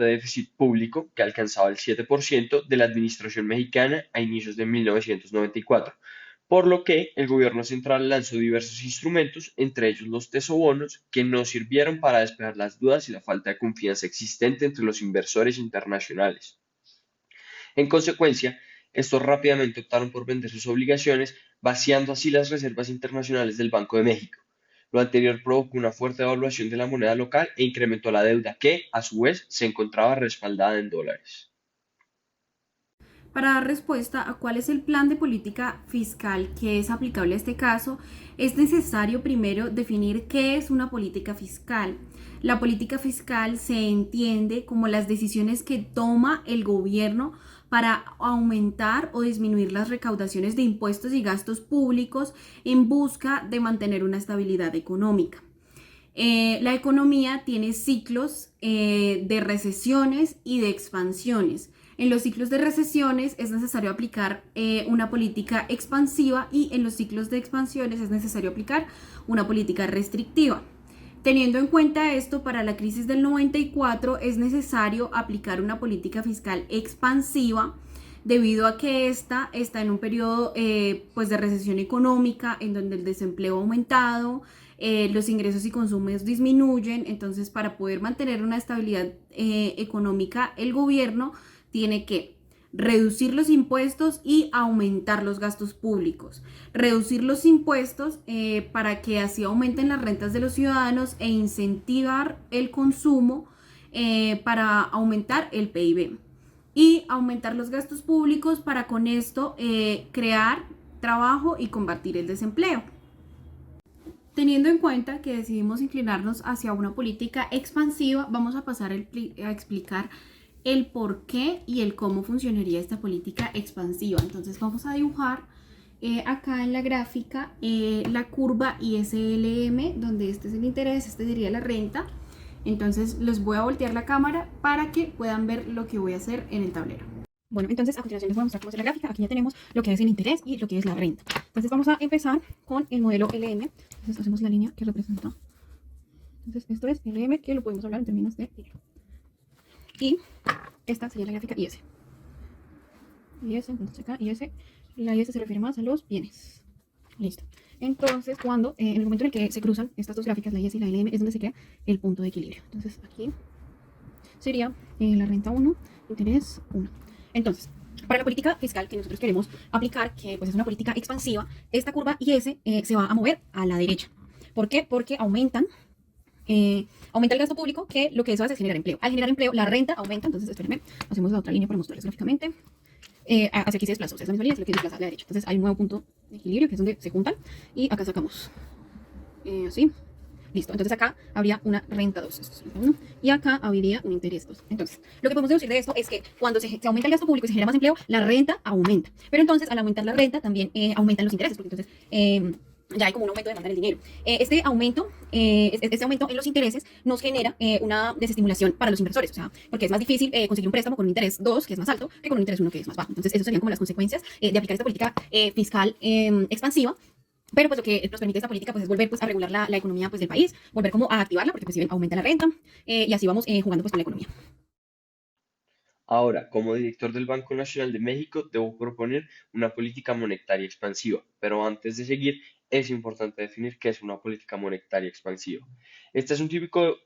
fuerte déficit público que alcanzaba el 7% de la administración mexicana a inicios de 1994, por lo que el gobierno central lanzó diversos instrumentos, entre ellos los tesobonos, que no sirvieron para despejar las dudas y la falta de confianza existente entre los inversores internacionales. En consecuencia, estos rápidamente optaron por vender sus obligaciones, vaciando así las reservas internacionales del Banco de México. Lo anterior provocó una fuerte devaluación de la moneda local e incrementó la deuda que, a su vez, se encontraba respaldada en dólares. Para dar respuesta a cuál es el plan de política fiscal que es aplicable a este caso, es necesario primero definir qué es una política fiscal. La política fiscal se entiende como las decisiones que toma el gobierno para aumentar o disminuir las recaudaciones de impuestos y gastos públicos en busca de mantener una estabilidad económica. La economía tiene ciclos de recesiones y de expansiones. En los ciclos de recesiones es necesario aplicar una política expansiva y en los ciclos de expansiones es necesario aplicar una política restrictiva. Teniendo en cuenta esto, para la crisis del 94 es necesario aplicar una política fiscal expansiva debido a que esta está en un periodo pues de recesión económica en donde el desempleo ha aumentado, los ingresos y consumos disminuyen. Entonces, para poder mantener una estabilidad económica, el gobierno tiene que reducir los impuestos y aumentar los gastos públicos. Reducir los impuestos para que así aumenten las rentas de los ciudadanos e incentivar el consumo para aumentar el PIB. Y aumentar los gastos públicos para con esto crear trabajo y combatir el desempleo. Teniendo en cuenta que decidimos inclinarnos hacia una política expansiva, vamos a pasar a explicar el por qué y el cómo funcionaría esta política expansiva. Entonces vamos a dibujar acá en la gráfica la curva ISLM, donde este es el interés, este sería la renta. Entonces les voy a voltear la cámara para que puedan ver lo que voy a hacer en el tablero. Bueno, entonces a continuación les voy a mostrar cómo es la gráfica. Aquí ya tenemos lo que es el interés y lo que es la renta. Entonces vamos a empezar con el modelo LM. Entonces hacemos la línea que representa. Entonces esto es LM, que lo podemos hablar en términos de dinero. Y esta sería la gráfica IS. IS, entonces acá IS. La IS se refiere más a los bienes. Listo. Entonces, en el momento en el que se cruzan estas dos gráficas, la IS y la LM, es donde se crea el punto de equilibrio. Entonces aquí sería la renta 1, interés 1. Entonces, para la política fiscal que nosotros queremos aplicar, que pues es una política expansiva, esta curva IS se va a mover a la derecha. ¿Por qué? Porque aumenta el gasto público, que lo que eso hace es generar empleo. Al generar empleo, la renta aumenta. Entonces, espérenme, hacemos la otra línea para mostrarles gráficamente. Hacia aquí se desplaza, o sea, es la misma línea, solo que se desplaza a la derecha. Entonces, hay un nuevo punto de equilibrio, que es donde se juntan, y acá sacamos así. Listo, entonces acá habría una renta 2, esto es renta 1, y acá habría un interés 2. Entonces, lo que podemos deducir de esto es que cuando se aumenta el gasto público y se genera más empleo, la renta aumenta. Pero entonces, al aumentar la renta, también aumentan los intereses, porque entonces ya hay como un aumento de demanda del dinero. Este aumento en los intereses nos genera una desestimulación para los inversores, o sea, porque es más difícil conseguir un préstamo con un interés 2, que es más alto, que con un interés 1, que es más bajo. Entonces, esas serían como las consecuencias de aplicar esta política fiscal expansiva. Pero pues lo que nos permite esta política pues es volver pues a regular la economía pues del país, volver como a activarla, porque pues si ven, aumenta la renta y así vamos jugando pues con la economía. Ahora, como director del Banco Nacional de México, debo proponer una política monetaria expansiva, pero antes de seguir, es importante definir qué es una política monetaria expansiva. Este es un típico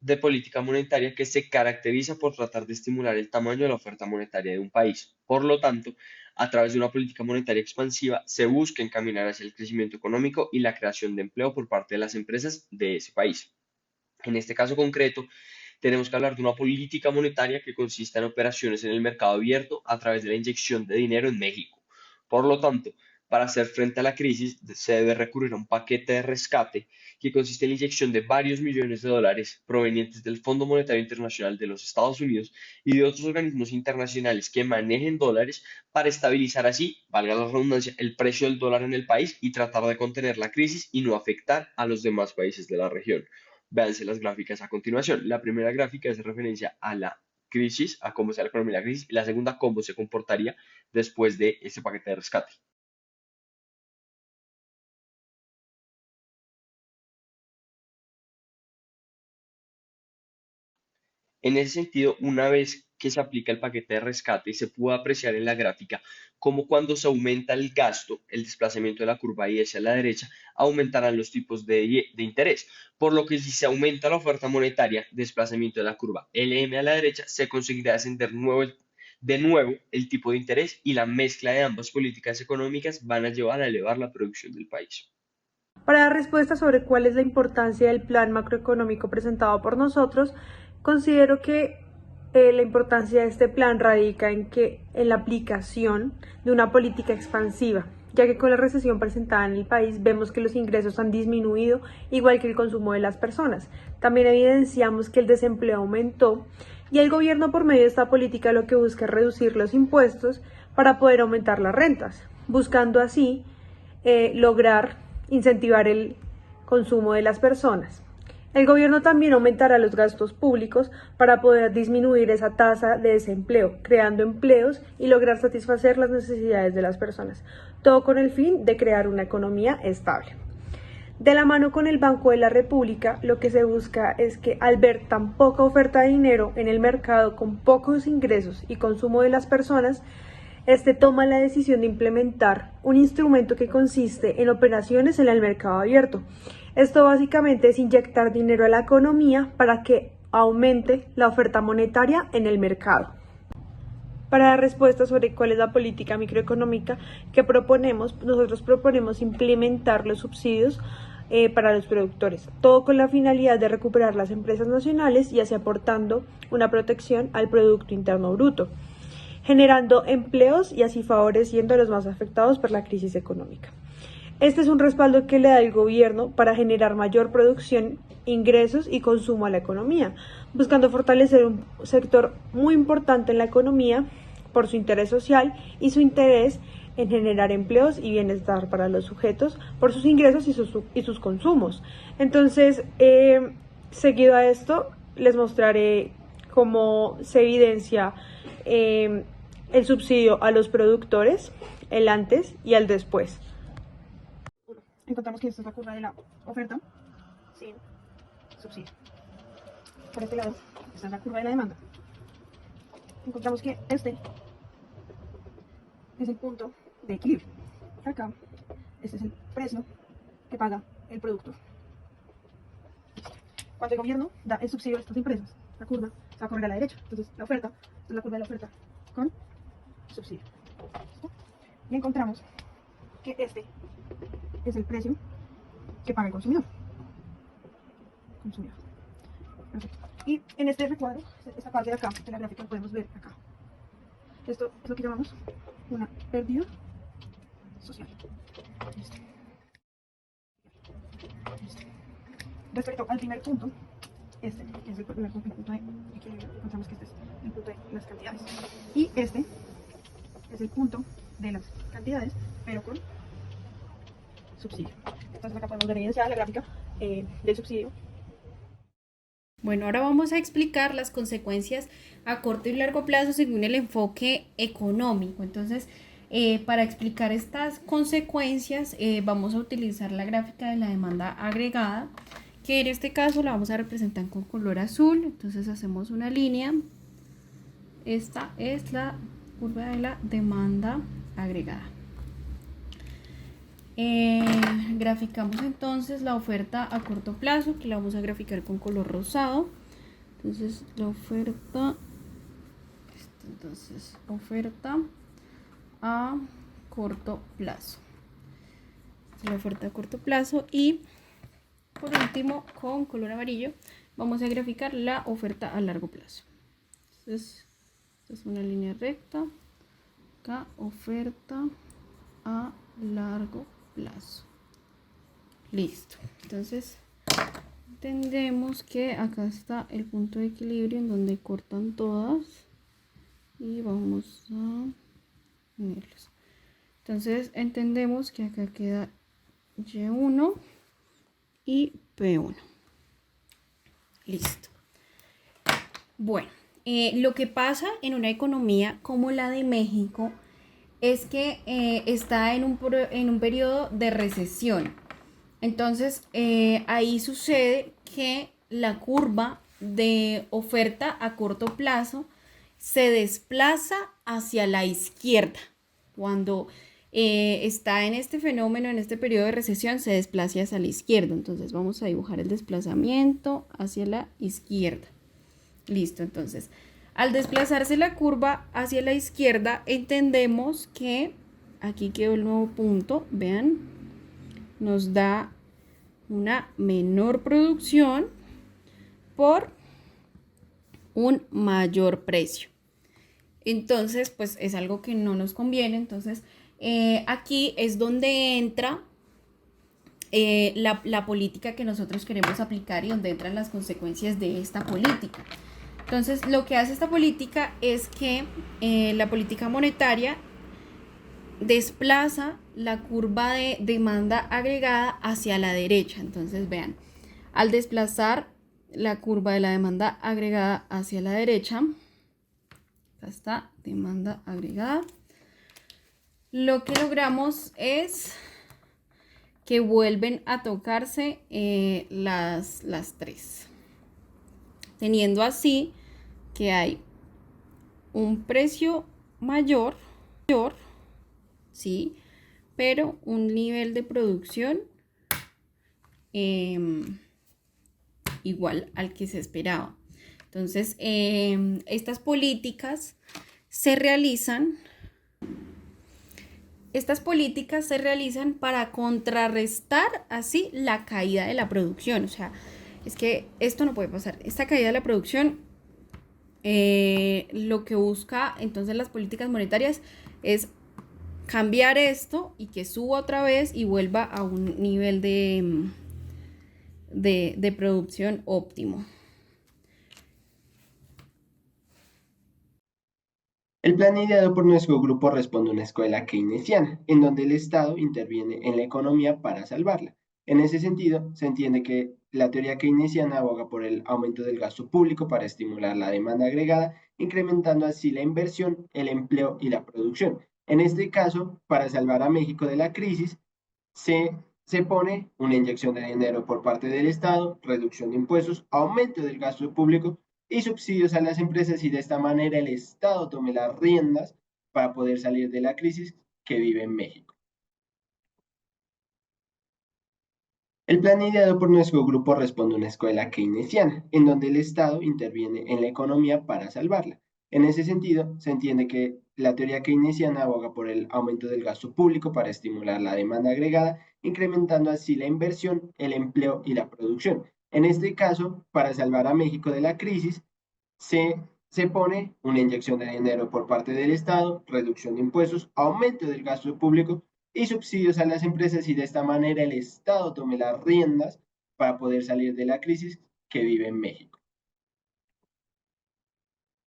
de política monetaria que se caracteriza por tratar de estimular el tamaño de la oferta monetaria de un país. Por lo tanto, a través de una política monetaria expansiva se busca encaminar hacia el crecimiento económico y la creación de empleo por parte de las empresas de ese país. En este caso concreto, tenemos que hablar de una política monetaria que consiste en operaciones en el mercado abierto a través de la inyección de dinero en México. Por lo tanto, para hacer frente a la crisis, se debe recurrir a un paquete de rescate que consiste en la inyección de varios millones de dólares provenientes del Fondo Monetario Internacional de los Estados Unidos y de otros organismos internacionales que manejen dólares para estabilizar así, valga la redundancia, el precio del dólar en el país y tratar de contener la crisis y no afectar a los demás países de la región. Véanse las gráficas a continuación. La primera gráfica hace referencia a la crisis, a cómo está la economía de la crisis, y la segunda, cómo se comportaría después de este paquete de rescate. En ese sentido, una vez que se aplica el paquete de rescate, se puede apreciar en la gráfica cómo cuando se aumenta el gasto, el desplazamiento de la curva Y hacia la derecha, aumentarán los tipos de interés. Por lo que si se aumenta la oferta monetaria, desplazamiento de la curva LM a la derecha, se conseguirá de nuevo el tipo de interés y la mezcla de ambas políticas económicas van a llevar a elevar la producción del país. Para dar respuesta sobre cuál es la importancia del plan macroeconómico presentado por nosotros, considero que la importancia de este plan radica en la aplicación de una política expansiva, ya que con la recesión presentada en el país vemos que los ingresos han disminuido, igual que el consumo de las personas. También evidenciamos que el desempleo aumentó y el gobierno, por medio de esta política, lo que busca es reducir los impuestos para poder aumentar las rentas, buscando así lograr incentivar el consumo de las personas. El gobierno también aumentará los gastos públicos para poder disminuir esa tasa de desempleo, creando empleos y lograr satisfacer las necesidades de las personas, todo con el fin de crear una economía estable. De la mano con el Banco de la República, lo que se busca es que al ver tan poca oferta de dinero en el mercado con pocos ingresos y consumo de las personas, toma la decisión de implementar un instrumento que consiste en operaciones en el mercado abierto. Esto básicamente es inyectar dinero a la economía para que aumente la oferta monetaria en el mercado. Para dar respuesta sobre cuál es la política microeconómica que proponemos, nosotros proponemos implementar los subsidios para los productores, todo con la finalidad de recuperar las empresas nacionales y así aportando una protección al Producto Interno Bruto, generando empleos y así favoreciendo a los más afectados por la crisis económica. Este es un respaldo que le da el gobierno para generar mayor producción, ingresos y consumo a la economía, buscando fortalecer un sector muy importante en la economía por su interés social y su interés en generar empleos y bienestar para los sujetos por sus ingresos y sus consumos. Entonces, seguido a esto, les mostraré cómo se evidencia el subsidio a los productores, el antes y el después. Encontramos que esta es la curva de la oferta sin subsidio. Por este lado, esta es la curva de la demanda. Encontramos que este es el punto de equilibrio. Acá, este es el precio que paga el productor. Cuando el gobierno da el subsidio a estas empresas, la curva se va a correr a la derecha. Entonces, la oferta, esta es la curva de la oferta con subsidio. Y encontramos que este es el precio que paga el consumidor. Perfecto. Y en este recuadro, esta parte de acá, de la gráfica, podemos ver acá. Esto es lo que llamamos una pérdida social. Listo. Respecto al primer punto, que es el primer punto, el punto de equilibrio, encontramos que este es el punto de las cantidades. Y este es el punto de las cantidades, pero con subsidio. Entonces acá podemos ver evidenciada la gráfica del subsidio. Bueno, ahora vamos a explicar las consecuencias a corto y largo plazo según el enfoque económico. Entonces, para explicar estas consecuencias, vamos a utilizar la gráfica de la demanda agregada, que en este caso la vamos a representar con color azul. Entonces hacemos una línea. Esta es la curva de la demanda agregada. Graficamos entonces la oferta a corto plazo, que la vamos a graficar con color rosado. Entonces la oferta, oferta a corto plazo. La oferta a corto plazo. Y por último, con color amarillo, vamos a graficar la oferta a largo plazo. Entonces, esta es una línea recta. Acá, oferta a largo plazo. Listo. Entonces, entendemos que acá está el punto de equilibrio en donde cortan todas. Y vamos a unirlos. Entonces, entendemos que acá queda Y1 y P1. Listo. Bueno, lo que pasa en una economía como la de México es que está en un periodo de recesión. Entonces, ahí sucede que la curva de oferta a corto plazo se desplaza hacia la izquierda. Cuando está en este fenómeno, en este periodo de recesión, se desplaza hacia la izquierda. Entonces vamos a dibujar el desplazamiento hacia la izquierda. Listo, entonces, al desplazarse la curva hacia la izquierda, entendemos que, aquí quedó el nuevo punto, vean, nos da una menor producción por un mayor precio. Entonces, pues es algo que no nos conviene. Entonces, aquí es donde entra la política que nosotros queremos aplicar y donde entran las consecuencias de esta política. Entonces, lo que hace esta política es que la política monetaria desplaza la curva de demanda agregada hacia la derecha. Entonces, vean, al desplazar la curva de la demanda agregada hacia la derecha, acá está, demanda agregada, lo que logramos es que vuelven a tocarse las tres, teniendo así que hay un precio mayor, ¿sí? Pero un nivel de producción igual al que se esperaba. Entonces, estas políticas se realizan para contrarrestar así la caída de la producción. O sea, es que esto no puede pasar. Esta caída de la producción, lo que busca entonces las políticas monetarias es cambiar esto y que suba otra vez y vuelva a un nivel de producción óptimo. El plan ideado por nuestro grupo responde a una escuela keynesiana, en donde el Estado interviene en la economía para salvarla. En ese sentido, se entiende que la teoría keynesiana aboga por el aumento del gasto público para estimular la demanda agregada, incrementando así la inversión, el empleo y la producción. En este caso, para salvar a México de la crisis, se pone una inyección de dinero por parte del Estado, reducción de impuestos, aumento del gasto público y subsidios a las empresas, y de esta manera el Estado tome las riendas para poder salir de la crisis que vive en México. El plan ideado por nuestro grupo responde a una escuela keynesiana, en donde el Estado interviene en la economía para salvarla. En ese sentido, se entiende que la teoría keynesiana aboga por el aumento del gasto público para estimular la demanda agregada, incrementando así la inversión, el empleo y la producción. En este caso, para salvar a México de la crisis, se pone una inyección de dinero por parte del Estado, reducción de impuestos, aumento del gasto público y subsidios a las empresas, y de esta manera el Estado tome las riendas para poder salir de la crisis que vive en México.